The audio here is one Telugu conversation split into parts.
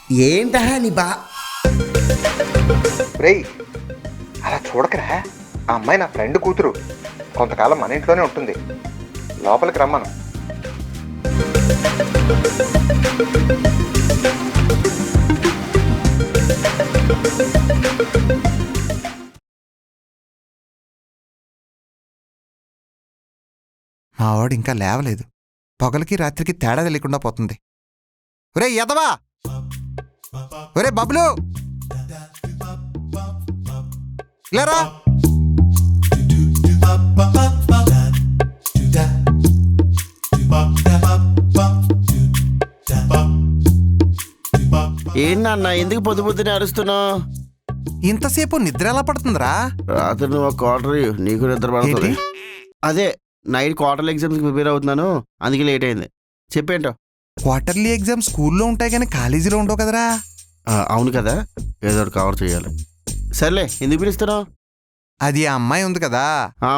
ఏంటా నీ బా రేయ్ అలా చూడకరా, ఆ అమ్మాయి నా ఫ్రెండ్ కూతురు. కొంతకాలం మన ఇంట్లోనే ఉంటుంది. లోపలికి రమ్మను. మావాడు ఇంకా లేవలేదు. పొగలకి రాత్రికి తేడా తెలియకుండా పోతుంది. ఒరే ఎదవా, ఒరే బబ్లు, లేరా. ఏంటన్నా ఎందుకు పొద్దు పొద్దునే అరుస్తున్నావు? ఇంతసేపు నిద్ర ఎలా పడుతుందిరా? రాత్రి నువ్వు ఒక క్వార్టర్ నీకు నిద్ర పడుతుంది. అదే నైట్ క్వార్టర్లీ ఎగ్జామ్స్కి ప్రిపేర్ అవుతున్నాను, అందుకే లేట్ అయింది. చెప్పేంటో. క్వార్టర్లీ ఎగ్జామ్ స్కూల్లో ఉంటాయి కానీ కాలేజీలో ఉండవు కదరా. అవును కదా, ఏదో ఒకటి కవర్ చేయాలి. సర్లే, ఎందుకు పిలుస్తున్నావు? అది ఆ అమ్మాయి ఉంది కదా,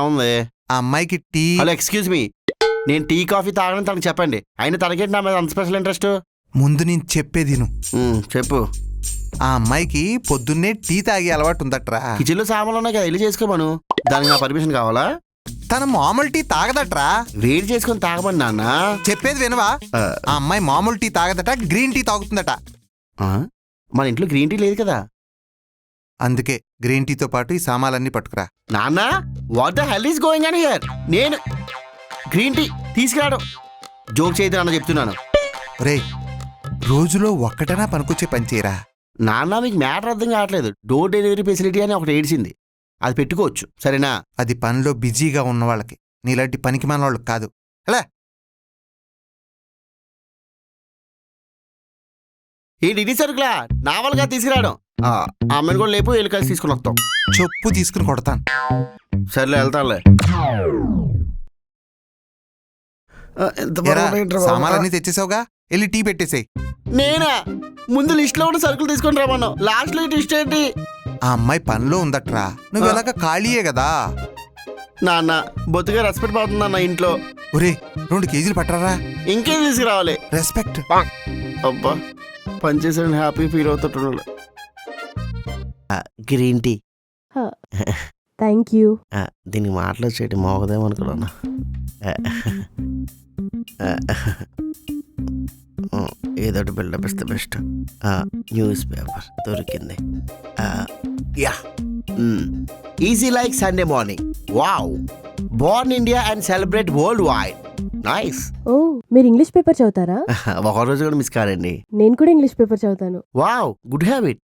ఉంది. ఆ అమ్మాయికి టీ. హలో, ఎక్స్క్యూజ్ మీ, నేను టీ కాఫీ తాగడం తనకు చెప్పండి. అయినా తనకేంటి నా మీద అంత స్పెషల్ ఇంట్రెస్ట్? ముందు నేను చెప్పేది నువ్వు. చెప్పు. ఆ అమ్మాయికి పొద్దున్నే టీ తాగే అలవాటు ఉందట్రా. కిచెన్లో సామాన్లు ఉన్నాయి కదా, ఇల్లు చేసుకోమను. దానికి నా పర్మిషన్ కావాలా? తన మామూలు టీ తాగదట్రా. వేడి చేసుకొని తాగమని నాన్న. చెప్పేది వినవా? ఆ అమ్మాయి మామూలు టీ తాగదట, గ్రీన్ టీ తాగుతుందట. మన ఇంట్లో గ్రీన్ టీ లేదు కదా, అందుకే గ్రీన్ టీతో పాటు ఈ సామాన్లన్నీ పట్టుకురా. నాన్న, what the hell is going on here? నేను గ్రీన్ టీ తీసుకురావడం జోక్ చేయదు నాన్న, చెప్తున్నాను. రేయ్, రోజులో ఒక్కటనా పనికొచ్చే పని చేయరా. నాన్న, మీకు మ్యాటర్ అర్థం కావట్లేదు. డోర్ డెలివరీ ఫెసిలిటీ అని ఒకటి ఏడ్చింది, అది పెట్టుకోవచ్చు, సరేనా? అది పనిలో బిజీగా ఉన్న వాళ్ళకి, నీలాంటి పనికి మన వాళ్ళకి కాదు. అలా ఏంటి ఇది సరుకులా? నావల్గా తీసుకురావడం. అమ్మని కూడా లేపు, వెళ్ళి కలిసి తీసుకుని వస్తాం. చెప్పు తీసుకుని కొడతాను. సర్లే, వెళ్తానులే. సామాన్లన్నీ తెచ్చేసావుగా, వెళ్ళి టీ పెట్టేసాయి. నేనా? ముందు లిస్ట్ లో ఉన్న సరుకులు తీసుకొని రామన్నావు, లాస్ట్ లో లిస్ట్ ఏంటి? ఆ అమ్మాయి పనిలో ఉందట్రా, నువ్వు ఎలాగ ఖాళీయే కదా. నాన్న, బొత్తుగా రెస్పెక్ట్ పోతుంది అన్న ఇంట్లో. ఒరే 2 కేజీలు పట్టరా. ఇంకేం తీసుకురావాలి? రెస్పెక్ట్. అబ్బా, పనిచేసాడని హ్యాపీ ఫీల్ అవుతుంటున్నాడు. Green tea. Thank you. దీనికి మాట్లాడేటి మోగదేమనుకున్నా. ఏదోటి బిల్డప్ ఇస్తే బెస్ట్. న్యూస్ పేపర్ దొరికింది. Ya, easy like Sunday morning. Wow, born India and celebrate worldwide. Nice. Oh, మీరు ఇంగ్లీష్ పేపర్ చదువుతారా? ఒక రోజు కూడా మిస్ కాదండి. నేను కూడా ఇంగ్లీష్ పేపర్ చదువుతాను. Wow, good habit.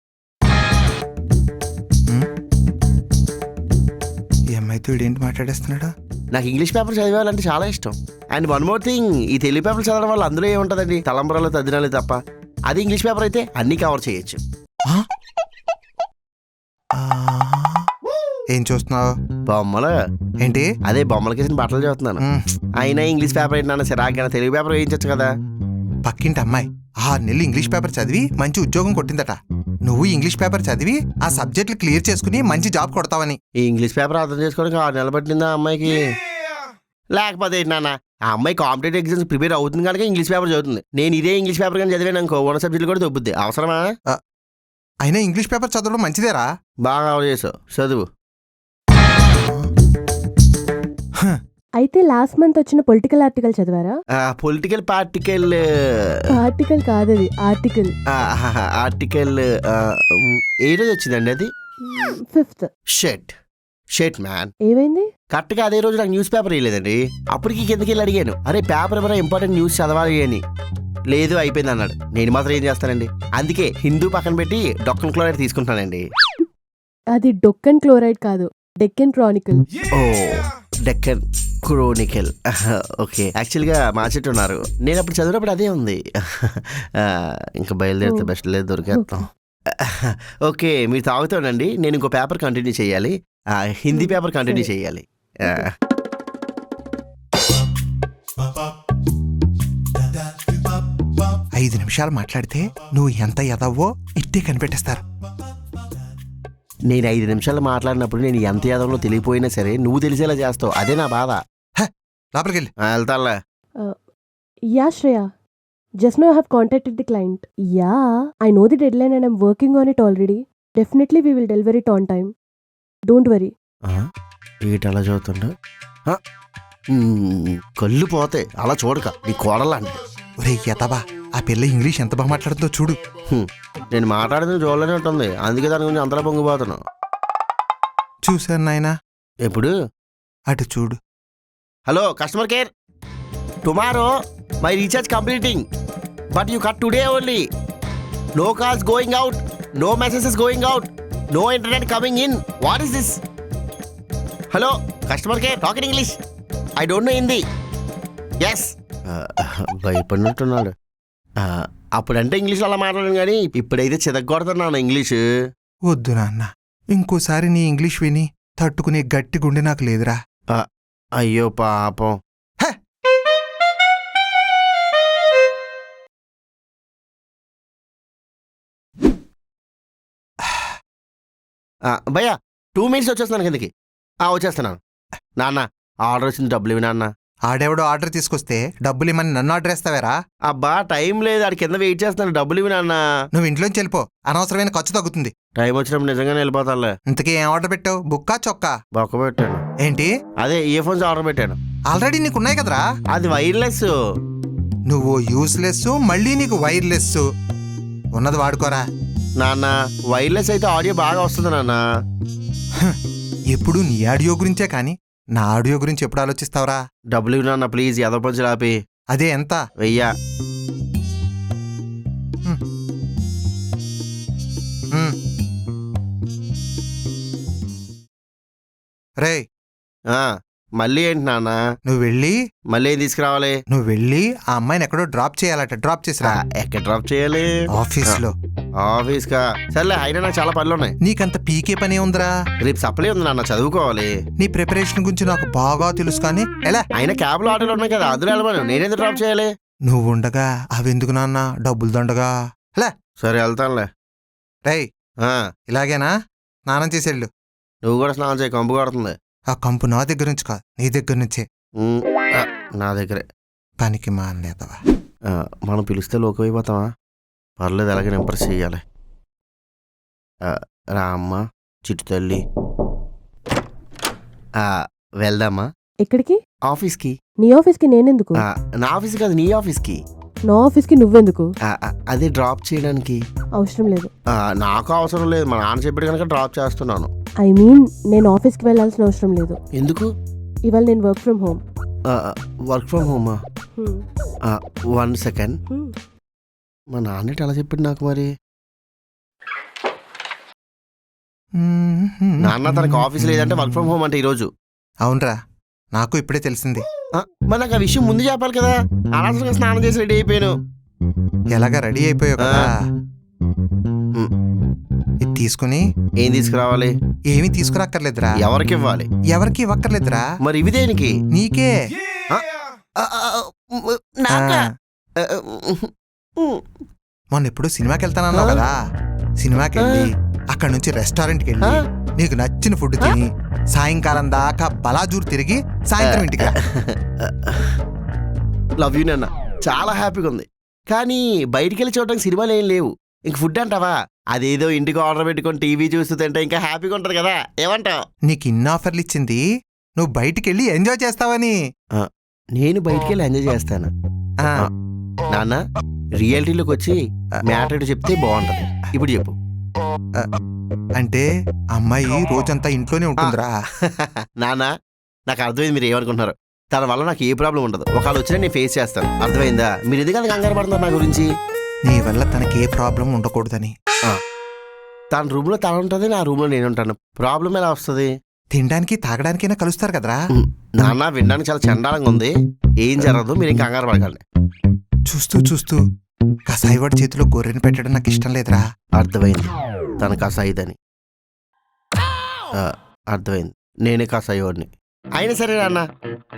ఈ అమ్మాయితో వీడేంటి మాట్లాడేస్తున్నాడు? నాకు ఇంగ్లీష్ పేపర్ చదివాలంటే చాలా ఇష్టం. అండ్ వన్ మోర్ థింగ్, ఈ తెలుగు పేపర్ చదవడం వల్ల అందులో ఏముంటుందండి, తలంబరాలు తద్దినాలు తప్ప. అది ఇంగ్లీష్ పేపర్ అయితే అన్ని కవర్ చేయొచ్చు. ఏం చూస్తున్నావు? బొమ్మలు. ఏంటి? అదే బొమ్మలకి వేసిన బట్టలు చదువుతున్నాను. అయినా ఇంగ్లీష్ పేపర్ ఏంటన్నా సిరాగ్గా, తెలుగు పేపర్ వేయించచ్చు కదా. పక్కింటి అమ్మాయి 6 నెలలు ఇంగ్లీష్ పేపర్ చదివి మంచి ఉద్యోగం కొట్టిందట. నువ్వు ఇంగ్లీష్ పేపర్ చదివి ఆ సబ్జెక్టులు క్లియర్ చేసుకుని మంచి జాబ్ కొడతావని. ఈ ఇంగ్లీష్ పేపర్ అర్థం చేసుకోవడానికి 6 నెలలు పట్టిందా అమ్మాయికి? లేకపోతే ఏంటి నాన్న, ఆ అమ్మాయి కాంపిటేటివ్ ఎగ్జామ్స్ ప్రిపేర్ అవుతుంది కనుక ఇంగ్లీష్ పేపర్ చదువుతుంది. నేను ఇదే ఇంగ్లీష్ పేపర్ కానీ చదివాను అనుకో, ఉన్న సబ్జెక్టులు కూడా దొబ్బుద్ది. అవసరమా? అయినా ఇంగ్లీష్ పేపర్ చదవడం మంచిదేరా. బాగా కవర్ చేసావు, చదువు. అయితే లాస్ట్ మంత్ వచ్చిన పొలిటికల్ ఆర్టికల్ చదివారా? Political particle. ఆర్టికల్ కాదు, అది ఆర్టికల్. ఆర్టికల్ ఏ రోజు వచ్చిందండి అది? 5th. షెట్ మ్యాన్. ఏమైంది? కరెక్ట్గా అదే రోజు నాకు న్యూస్ పేపర్ వేయలేదండి. అప్పటికి కిందకి వెళ్ళి అడిగాను, అరే పేపర్ ఎవరైనా ఇంపార్టెంట్ న్యూస్ చదవాలి అని. లేదు, అయిపోయింది అన్నాడు. నేను మాత్రం ఏం చేస్తానండి, అందుకే హిందూ పక్కన పెట్టి డొక్కన్ క్లోరైడ్ తీసుకుంటానండి. అది డొక్కన్ క్లోరైడ్ కాదు, డెక్కన్ క్రానికల్. ఓ, డెక్కన్ క్రోనికల్. ఓకే, యాక్చువల్గా మా చెట్టు ఉన్నారు. నేను అప్పుడు చదివినప్పుడు అదే ఉంది. ఇంకా బయలుదేరితే బెస్ట్, లేదు దొరికేస్తాం. ఓకే, మీరు తాగుతానండి. నేను ఇంకో పేపర్ కంటిన్యూ చేయాలి, హిందీ పేపర్ కంటిన్యూ చేయాలి. 5 నిమిషాలు మాట్లాడితే నువ్వు ఎంత ఎదవ్వో ఇట్టే కనిపెట్టేస్తారు. నేను 5 నిమిషాలు మాట్లాడినప్పుడు నేను ఎంత యాదవలో తెలియపోయినా సరే నువ్వు తెలిసేలా చేస్తావు, అదే నా బాధ. లోపలికి వెళ్ళి. వెళ్తాలే. Ya Shreya, Just now I have contacted the client. Yeah, I know the deadline and I'm working on it already. Definitely we will deliver it on time. Don't worry. వీటి అలా చదువుతుండ కళ్ళు పోతే అలా చూడక నీ కోడలాంటి. ఒరే యతబా, ఆ పిల్ల ఇంగ్లీష్ ఎంత బాగా మాట్లాడుతుందో చూడు. నేను మాట్లాడుతున్న చూడలేనే ఉంటుంది, అందుకే దాని గురించి అంతలా పొంగిపోతున్నాను. చూశాను నాయనా. ఎప్పుడు? అటు చూడు. Hello customer care, tomorrow my recharge completing but you cut today only. No calls going out, no messages going out, no internet coming in. What is this? Hello customer care, talk in English. I don't know Hindi. Yes. భయపడినట్టున్నాడు. అప్పుడంటే ఇంగ్లీష్లో అలా మాట్లాడాను కానీ ఇప్పుడైతే చితగొడుతున్నాను ఇంగ్లీషు. వద్దు నాన్న, ఇంకోసారి నీ ఇంగ్లీష్ విని తట్టుకునే గట్టి గుండె నాకు లేదురా. అయ్యో పాపం. భయ్యా 2 minutes వచ్చేస్తున్నాను కిందకి. వచ్చేస్తున్నాను. నాన్న ఆర్డర్ వచ్చింది, డబ్బులు ఇవి నాన్న. ఆడెవడో ఆర్డర్ తీసుకొస్తే డబ్బులు ఇమ్మని నన్ను ఆర్డర్ వేస్తావేరా? అబ్బా టైం లేదు, ఆడి కింద వెయిట్ చేస్తాను, డబ్బులు ఇవి నాన్న. నువ్వు ఇంట్లోంచి వెళ్ళిపో, అనవసరమైన ఖర్చు తగ్గుతుంది. టైం వచ్చినప్పుడు నిజంగానే వెళ్ళిపోతానులే. ఇంతకీ ఏం ఆర్డర్ పెట్టావు? బుక్కా చొక్కా? బొక్క పెట్టాను. ఏంటి? అదే ఇయర్ ఫోన్స్ ఆర్డర్ పెట్టాను. ఆల్రెడీ నీకున్నాయి కదరా. అది వైర్లెస్. నువ్వు యూస్లెస్, మళ్ళీ నీకు వైర్లెస్. ఉన్నది వాడుకోరా నాన్న. వైర్లెస్ అయితే ఆడియో బాగా వస్తుంది నాన్న. ఎప్పుడు నీ ఆడియో గురించే కానీ నా ఆడియో గురించి ఎప్పుడు ఆలోచిస్తావురా? డబ్బులు ఇవి నాన్న ప్లీజ్, ఎదో పంచులు ఆపి. అదే ఎంత? 1000. రేయ్, మళ్ళీ ఏంటి నాన్న? నువ్వు మళ్ళీ ఏం తీసుకురావాలి? ఆ అమ్మాయిని ఎక్కడో డ్రాప్ చేయాలట. డ్రాప్ చేసిరా. ఎక్కడ డ్రాప్ చేయాలి? ఆఫీస్ లో. ఆఫీస్ కా? సర్లే, అయినా నాకు చాలా పనులు ఉన్నాయి. నీకంత పీకే పనే ఉందిరా? రేపు సప్లై ఉంది నాన్న, చదువుకోవాలి. నీ ప్రిపరేషన్ గురించి నాకు బాగా తెలుసు కానీ ఎలా? అయినా క్యాబ్ లో ఆటోలు ఉన్నాయి కదా, అందులో వెళ్ళమను. నేనేందుకు డ్రాప్ చేయాలి? నువ్వు ఉండగా అవెందుకు నాన్న, డబ్బులు దండగా. ఎలా? సరే వెళ్తానులే. రేయ్, ఇలాగేనా? స్నానం చేసేళ్ళు. నువ్వు కూడా స్నానం చేయి, కంపు కొడుతుంది. ఆ కంపు నా దగ్గర నుంచి కాదు, నీ దగ్గర నుంచే. నా దగ్గరే. పనికి మానలేదవా. మనం పిలిస్తే లోకమైపోతావా? పర్లేదు, అలాగే ఇంప్రెస్ చెయ్యాలి. రామ్మ చిట్టు తల్లి, వెళ్దామా? ఎక్కడికి? ఆఫీస్కి. నీ ఆఫీస్కి నేనెందుకు? నా ఆఫీస్ కాదు, నీ ఆఫీస్కి. నా ఆఫీస్కి నువ్వెందుకు? అదే డ్రాప్ చేయడానికి. అవసరం లేదు. నాకు అవసరం లేదు, మా నాన్న చెప్పాడు కనుక డ్రాప్ చేస్తున్నాను. ఐ మీన్ నేను ఆఫీస్కి వెళ్ళాల్సిన అవసరం లేదు. ఎందుకు? ఇవాళ నేను work from home. Work from హోమా? 1 second. మా నాన్న అలా చెప్పాడు నాకు. మరి నాన్న తనకు ఆఫీస్ లేదంటే వర్క్ ఫ్రమ్ హోమ్ అంటే ఈరోజు. అవునరా, నాకు ఇప్పుడే తెలిసింది. మరి నాకు ఆ విషయం ముందు చెప్పాలి కదా. అనవసరంగా స్నానం చేసి రెడీ అయిపోయాను. ఎలాగా రెడీ అయిపోయావు కదా. ఇది తీసుకుని ఏం తీసుకురావాలి? ఏమీ తీసుకురాక్కర్లేదురా. ఎవరికి ఇవ్వాలి? ఎవరికి ఇవ్వక్కర్లేదురా. మరి ఇవి దేనికి? నీకే. మొన్న ఎప్పుడు సినిమాకి వెళ్తానన్నావు కదా. సినిమాకి వెళ్ళి అక్కడ నుంచి రెస్టారెంట్కి వెళ్ళి నీకు నచ్చిన ఫుడ్ తిని సాయంకాలం దాకా బలాజూరు తిరిగి సాయంత్రం ఇంటికి రా. లవ్ యూ నాన్న, చాలా హ్యాపీగా ఉంది. కానీ బయటికి వెళ్ళి చూడడానికి సినిమాలు ఏం లేవు. ఇంక ఫుడ్ అంటావా? అదేదో ఇంటికి ఆర్డర్ పెట్టుకొని టీవీ చూస్తూ తింటే ఇంకా హ్యాపీగా ఉంటుంది కదా. ఏమంటావు? నీకు ఇన్ని ఆఫర్లు ఇచ్చింది నువ్వు బయటికి వెళ్ళి ఎంజాయ్ చేస్తావని. నేను బయటికి వెళ్ళి ఎంజాయ్ చేస్తాను. నాన్న, రియాలిటీలోకి వచ్చి మ్యాటర్ చెప్తే బాగుంటది. ఇప్పుడు చెప్పు. అంటే అమ్మాయి రోజంతా ఇంట్లోనే ఉంటుందిరా. నాన్న, నాకు అర్థమైంది మీరు ఏమనుకుంటున్నారు. తన వల్ల నాకు ఏ ప్రాబ్లం ఉండదు. ఒకవేళ వచ్చినా నేను ఫేస్ చేస్తాను. అర్థమైందా? మీరు ఎందుకంటే కంగారు పడుతున్నారు నా గురించి? నీ వల్ల తనకి ఏ ప్రాబ్లం ఉండకూడదని. తన రూమ్లో తన ఉంటుంది, నా రూమ్లో నేను ఉంటాను. ప్రాబ్లం ఎలా వస్తుంది? తినడానికి తాగడానికైనా కలుస్తారు కదరా. నాన్న, వినడానికి చాలా చండాలంగా ఉంది. ఏం జరగదు, మీరు ఇంకా కంగారు పడకండి. చూస్తూ చూస్తూ కసాయివాడి చేతిలో గొర్రెని పెట్టడం నాకు ఇష్టం లేదురా. అర్థమైంది, తన కసాయిదని. అర్థమైంది, నేనే కసాయివాడిని. అయినా సరే నాన్న,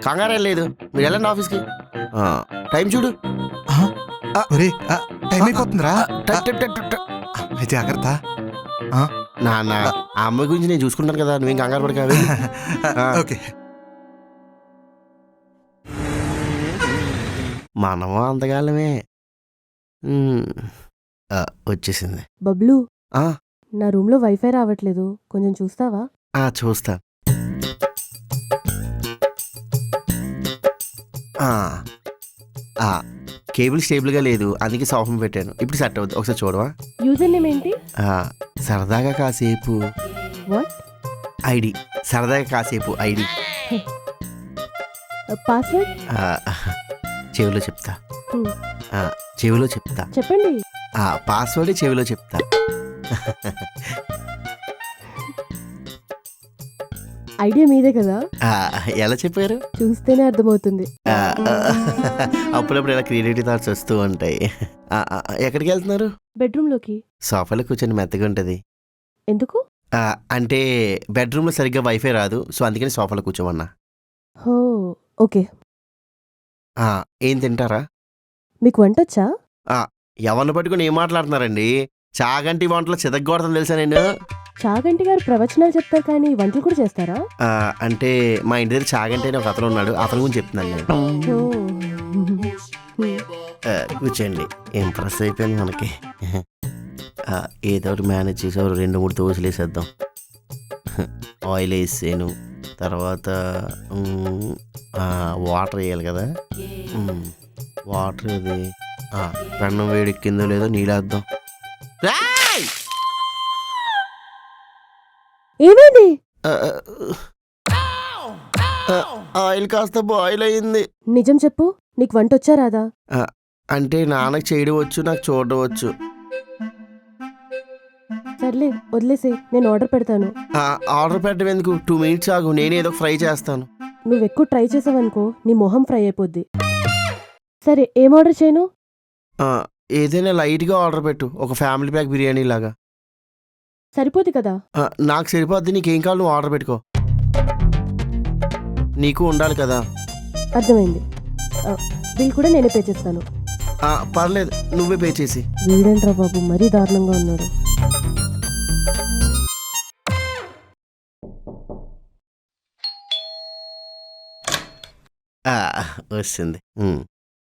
కంగారేం లేదు. మీరు వెళ్ళండి ఆఫీస్కి. టైం చూడు. టైం అయిపోతుందిరా. జాగ్రత్త. నాన్న, ఆ అమ్మాయి గురించి నేను చూసుకుంటాను కదా, నువ్వేం కంగారు పడకావి. ఓకే. మనము అంతకాలమే మ్మ్. వచ్చేసింది. బబ్లు, ఆ, నా రూమ్లో వైఫై రావట్లేదు, కొంచెం చూస్తావా? చూస్తా. ఆ, ఆ, కేబుల్ స్టేబుల్గా లేదు, అందుకే సోఫా పెట్టాను. ఇప్పుడు సెట్ అవుద్ది, ఒకసారి చూడవా? యూజర్ నేమ్ ఏంటి? సరదాగా కాసేపు వాట్? ఐడి. సరదాగా కాసేపు ఐడి. పాస్వర్డ్? చెవిలో చెప్తా. చెవిలో చెప్తా. చెప్పండి. పాస్వర్డ్ చెవిలో చెప్తా. ఐడియా మీదే కదా? ఎలా చెప్పారు? చూస్తేనే అర్థమవుతుంది. అప్పుడప్పుడు ఇలా క్రియేటివిటీ థాట్స్ వస్తూ ఉంటాయి. ఎక్కడికి వెళ్తున్నారు? బెడ్రూమ్లోకి. సోఫాలో కూర్చొని మెత్తగా ఉంటుంది. ఎందుకు? అంటే బెడ్రూమ్లో సరిగ్గా వైఫై రాదు, సో అందుకని సోఫాలో కూర్చోమన్నా. హో, ఓకే. ఏం తింటారా? మీకు వంటొచ్చా? ఎవరిని పట్టుకుని ఏం మాట్లాడుతున్నారండి? చాగంటి వంటలో చితగ్గొడతాను తెలుసా నేను. చాగంటి గారు ప్రవచనాలు చెప్తారు కానీ వంటలు కూడా చేస్తారా? అంటే మా ఇంటి దగ్గర చాగంటి అని ఒక అతను ఉన్నాడు, అతని గురించి చెప్తున్నాను నేను. కూర్చోండి. ఇంప్రెస్ అయిపోయింది మనకి. ఏదో ఒకటి మేనేజ్ చేసి 2-3 దోశలు వేసేద్దాం. ఆయిల్ వేసాను, తర్వాత వాటర్ వేయాలి కదా. వాటర్ ఇది పెన్నం వేడెక్కిందో లేదో నీళ్ళేద్దాం. ఏమైంది? ఆయిల్ కాస్త బాయిల్ అయ్యింది. నిజం చెప్పు, నీకు వంటొచ్చా రాదా? అంటే నాన్నకు చేయడం వచ్చు, నాకు చూడడం వచ్చు. సర్లే వదిలేసే, నేను ఆర్డర్ పెడతాను. ఆర్డర్ పెట్టడం ఎందుకు? 2 minutes ఆగు, నేనే ఏదో ఫ్రై చేస్తాను. నువ్వు ఎక్కువ ట్రై చేసావనుకో నీ మొహం ఫ్రై అయిపోద్ది. సరే, ఏం ఆర్డర్ చేయను? ఏదైనా లైట్గా ఆర్డర్ పెట్టు, ఒక ఫ్యామిలీ ప్యాక్ బిర్యానీ లాగా. సరిపోద్ది కదా? నాకు సరిపోద్ది, నీకేం కావాలి నువ్వు ఆర్డర్ పెట్టుకో. నీకు ఉండాలి కదా. అర్థమైంది. బిల్ కూడా నేనే పే చేస్తాను. పర్లేదు, నువ్వే పే చేసి. వీడేంట్రా బాబు మరీ దారుణంగా ఉన్నాడు. వస్తుంది.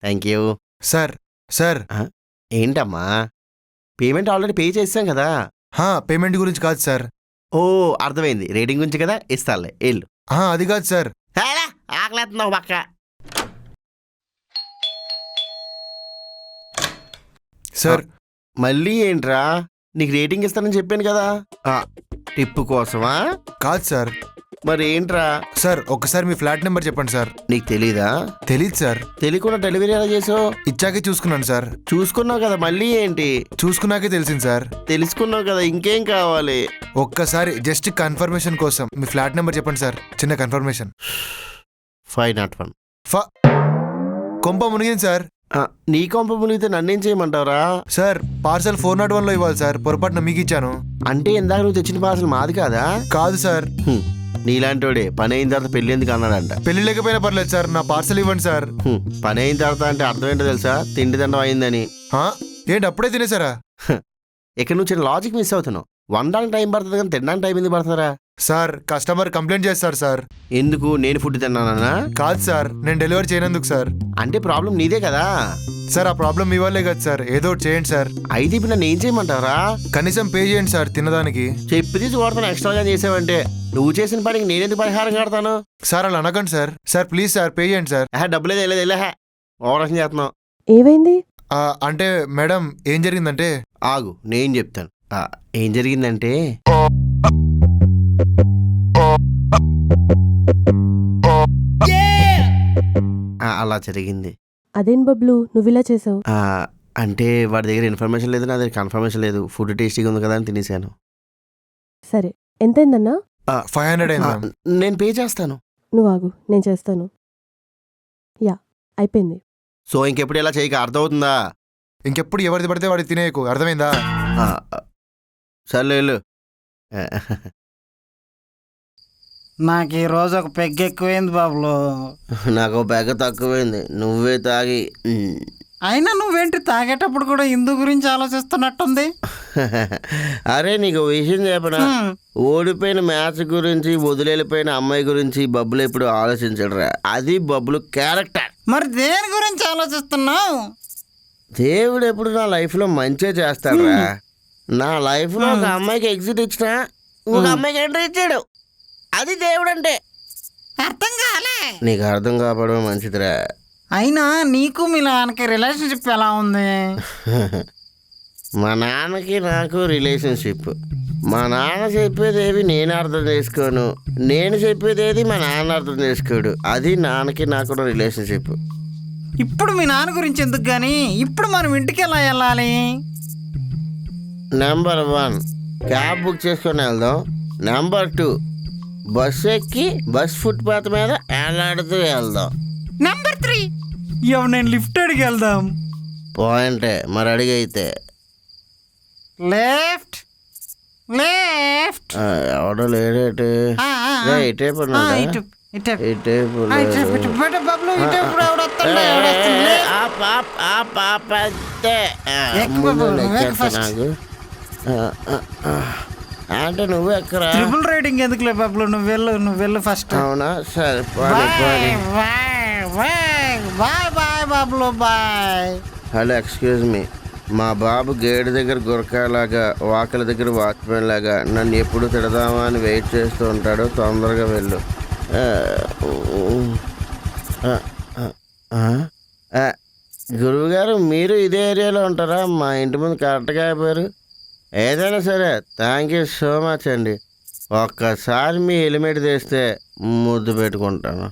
Thank you. సార్ సార్ ఏంటమ్మా, పేమెంట్ ఆల్రెడీ పే చేసాం కదా. పేమెంట్ గురించి కాదు సార్. ఓ, అర్థమైంది, రేటింగ్ గురించి కదా, ఇస్తానులే వెళ్ళు. అది కాదు సార్. ఆకలేస్తున్నావు పక్క. సార్ మళ్ళీ ఏంట్రా, నీకు రేటింగ్ ఇస్తానని చెప్పాను కదా. టిప్పు కోసమా? కాదు సార్. మరి ఏంట్రా? సార్ ఒక్కసారి మీ ఫ్లాట్ నెంబర్ చెప్పండి సార్. నీకు తెలీదా? తెలీదు సార్. తెలియకుండా డెలివరీ ఎలా చేసావు? ఇచ్చాకే చూసుకున్నాను సార్. చూసుకున్నావు కదా, మళ్ళీ ఏంటి? చూసుకున్నాకే తెలిసింది సార్. తెలుసుకున్నావు కదా, ఇంకేం కావాలి? ఒక్కసారి జస్ట్ కన్ఫర్మేషన్ కోసం మీ ఫ్లాట్ నెంబర్ చెప్పండి సార్, చిన్న కన్ఫర్మేషన్. 501. కొంప మునిగింది సార్. నీ కొంప మునిగితే నన్నేం చేయమంటావురా? సార్ పార్సల్ 401లో ఇవ్వాలి సార్, పొరపాటున మీకు ఇచ్చాను. అంటే ఇందాక నువ్వు తెచ్చిన పార్సల్ మాది కాదా? కాదు సార్. నీలాంటోడే పని అయిన తర్వాత పెళ్లి ఎందుకు అన్నాడంట. పెళ్లి లేకపోయినా పర్లేదు సార్, నా పార్సల్ ఇవ్వండి సార్. పని అయిన తర్వాత అంటే అర్థం ఏంటో తెలుసా? తిండి దండం అయిందని. ఏంటి అప్పుడే తినేసారా? ఇక్కడ నువ్వు చిన్న లాజిక్ మిస్ అవుతున్నావు. వండడానికి టైం పడుతుంది కానీ తినడానికి టైం ఎందుకు పడుతుందా? సార్ కస్టమర్ కంప్లైంట్ చేస్తారు సార్. ఎందుకు? నేను ఫుడ్ తిన్నానన్నా? కాదు సార్, నేను డెలివరీ చేయనందుకు సార్. అంటే ప్రాబ్లం నీదే కదా సార్. ఆ ప్రాబ్లం మీ వాళ్ళే కదా సార్, ఏదో ఒకటి చేయండి సార్. అయితే ఇప్పుడు నన్ను ఏం చేయమంటారా? కనీసం పే చేయండి సార్ తినడానికి. చెప్పి చూడతాను, ఎక్స్ట్రాగా చేసావంటే నువ్వు చేసిన పనికి నేనెందుకు పరిహారం కడతాను? సార్ అలా అనకండి sir. Sir please sir pay చేయండి సార్. డబ్బులేదు వెళ్ళలేదు వెళ్ళా, ఓవరాక్షన్ చేస్తున్నావు. ఏమైంది? అంటే మేడం ఏం జరిగిందంటే. ఆగు, నేను చెప్తాను. ఏం జరిగిందంటే అలా జరిగింది. అదేం బబ్లు నువ్వు ఇలా చేసావు? అంటే వాడి దగ్గర ఇన్ఫర్మేషన్ లేదు, నా దగ్గర కన్ఫర్మేషన్ లేదు. ఫుడ్ టేస్టీగా ఉంది కదా అని తినేసాను. సరే, ఎంతైందన్నా? 500 అయిందా? నేను పే చేస్తాను. నువ్వు ఆగు, నేను చేస్తాను. యా, అయిపోయింది. సో ఇంకెప్పుడు ఇలా చేయక, అర్థమవుతుందా? ఇంకెప్పుడు ఎవరిది పడితే వాడికి తినేయకు, అర్థమైందా? సర్లే వెళ్ళు. నాకు ఈరోజు ఒక పెగ్ ఎక్కువైంది బాబులో. నాకు పెగ్గ తక్కువైంది, నువ్వే తాగి. అయినా నువ్వేంటి తాగేటప్పుడు కూడా ఇందు గురించి ఆలోచిస్తున్నట్టుంది. అరే నీకు విషయం చెప్పనా, ఓడిపోయిన మ్యాచ్ గురించి వదిలేపోయిన అమ్మాయి గురించి బబ్బులు ఎప్పుడు ఆలోచించడరా. అది బబ్బులు క్యారెక్టర్. మరి దేని గురించి ఆలోచిస్తున్నావు? దేవుడు ఎప్పుడు నా లైఫ్లో మంచిగా చేస్తాడురా. నా లైఫ్లో ఒక అమ్మాయికి ఎగ్జిట్ ఇచ్చినా ఒక అమ్మాయికి ఎంట్రీ ఇచ్చాడు. అది దేవుడు అంటే. అర్థం కాలే. నీకు అర్థం కావడం మంచిదిరా. అయినా నీకు మీ నాన్నకి రిలేషన్షిప్ ఎలా ఉంది? మా నాన్నకి నాకు రిలేషన్షిప్. మా నాన్న చెప్పేదేవి నేను అర్థం చేసుకోను, నేను చెప్పేదేది మా నాన్న అర్థం చేసుకోడు. అది నాన్నకి నాకు రిలేషన్షిప్. ఇప్పుడు మీ నాన్న గురించి ఎందుకు గాని, ఇప్పుడు మనం ఇంటికి ఎలా వెళ్ళాలి? నెంబర్ 1 క్యాబ్ బుక్ చేసుకొని వెళ్దాం. నెంబర్ 2 బస్సు ఎక్కి బస్ ఫుట్పాత్ మీద ఏలాడుతూ వెళ్దాం. నెంబర్ 3 నేను లిఫ్ట్ అడిగి వెళ్దాం. పాయింటే మరి అడిగైతే. Left left. ఎవడో లేడేటి. ఇటే అంటే నువ్వు ఎక్కరా? ట్రిపుల్ రైడింగ్ ఎందుకులే బాబులు, నువ్వు వెళ్ళు ఫస్ట్. అవునా సరే. బాయ్ బాయ్ బాబులు బాయ్. Hello excuse me. మా బాబు గేటు దగ్గర గురకాలాగా, వాకల దగ్గర వాచ్మెన్ లాగా నన్ను ఎప్పుడు తిడదామా అని వెయిట్ చేస్తూ ఉంటాడు. తొందరగా వెళ్ళు. గురువుగారు మీరు ఇదే ఏరియాలో ఉంటారా? మా ఇంటి ముందు కరెక్ట్గా అయిపోయారు. ఏదైనా సరే థ్యాంక్ యూ సో మచ్ అండి. ఒక్కసారి మీ హెల్మెట్ తీస్తే ముద్దు పెట్టుకుంటాను.